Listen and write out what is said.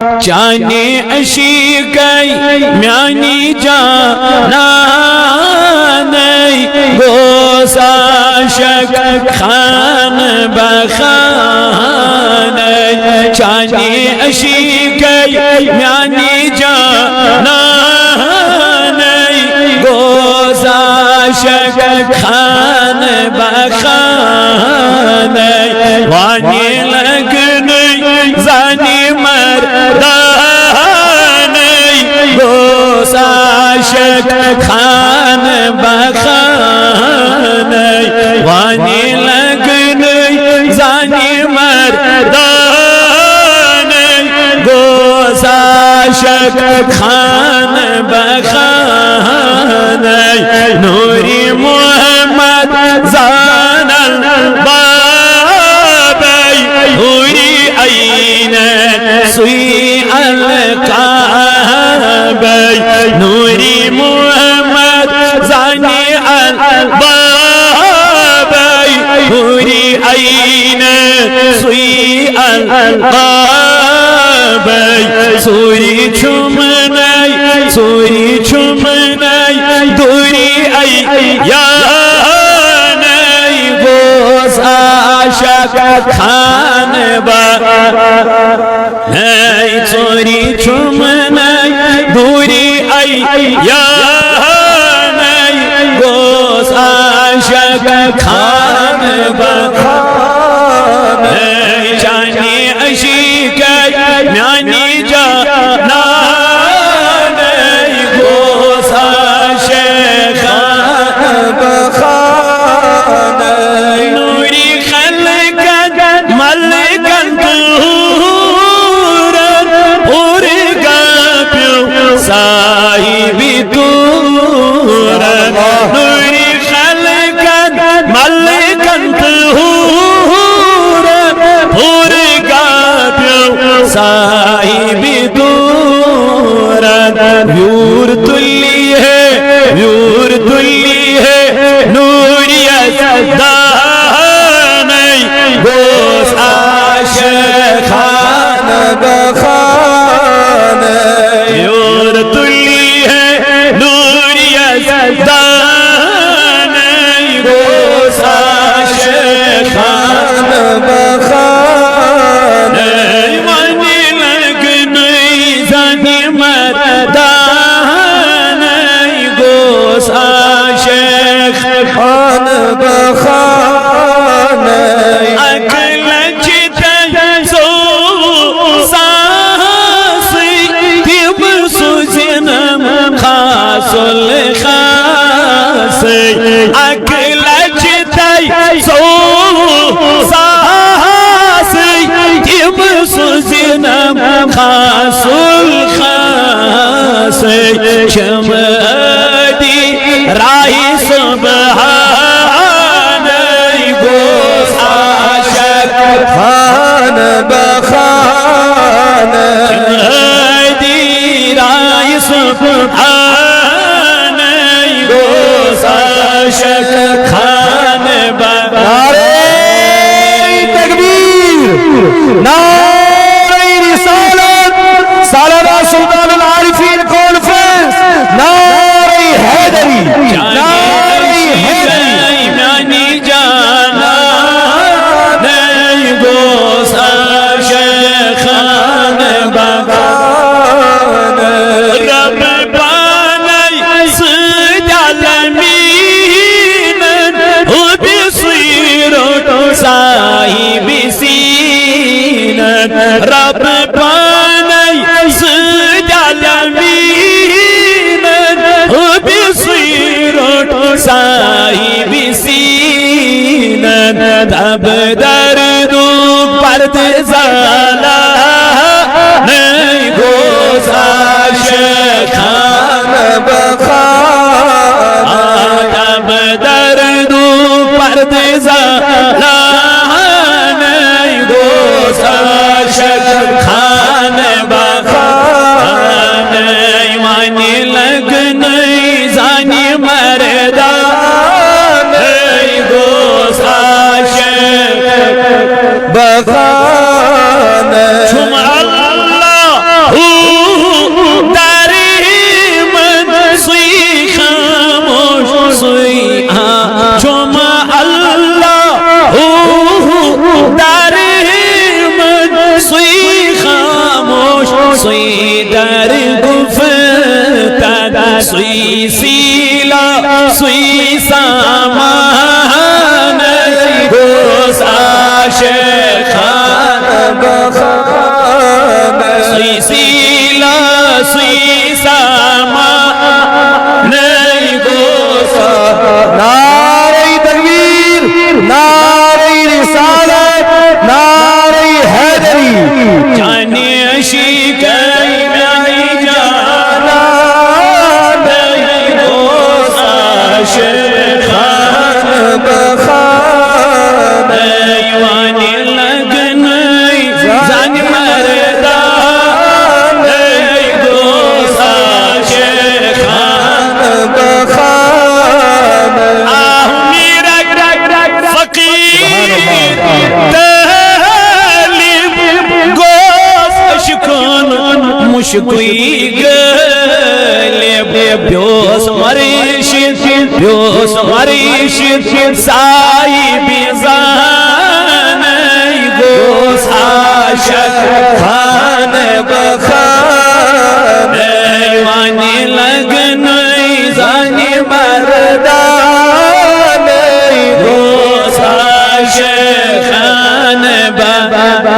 چانی عشیقی میانی جانانی گوزا شک خان بخانی چانی عشیقی میانی جانانی گوزا شک خان بخانی وانی لگنی زانی مردانی گوزا شک خان بخانی وانی لگنی زانی مردانی گوزا شک خان بخانی نوری محمد زان البابی نوری عین سوی القابی نوری محمد زانی البابی نوری عین سوی القابی سوری چمنی دوری ایانی گوز عاشق خان بخانی سوری چمنی دوری ایانی گوز عاشق خان بخانی جانی عشیقی میانی جانانی گوز عاشق خان بخانی نوری خلقت ملکن دورن پورگا پیو صاحبی دورن نوری خلقت ملکن دورن پورگا پیو صاحبی دورن یور تلی ہے نوری ازدانی گوز عاشق خان بخانی یور تلی ہے نوری ازدانی گوز عاشق خان بخانی وانی لگنی زنی مردانی گوز عاشق خان بخانی اکل چیتے سو ساسی تیب سوزنم خاص الخاسی اکل چیتے سو ساسی تیب سوزنم خاص الخاسی شمدی رائی سبحانی گوز عاشق خان بخانی شمدی رائی سبحانی گوز عاشق خان بخانی تکبیر نعرہ رسالت سالانہ سلطان العارفین کانفرنس نعرہ حیدری میانی جانانی گوز عاشق خان بخانی رب بانی سید العالمین ہو بصیر صاحب سین رب بانی سید العالمین ہو بصیر صاحب سین تب درد پرد زالا نہیں گوز عاشق خان بخانی تب درد پرد زالا نہیں گوز عاشق خان بخانی وانی لگنی زانی مردانی گوز عاشق بخانی شم اللہ سوی در گفتن سوی سیلا سوی سامان گوس عاشقان سوی سیلا سوی سامان گوس نعرہ تکبیر نعرہ رسالت نعرہ حیدری جانی عشق میانی جانا گوس عاشقان ایوانی لگنی زن مردان گوس عاشقان آہ میرا فقیر طالب گوس عشقان مشکوی گلب بیوس مریشد سائی بیزان گوس عاشق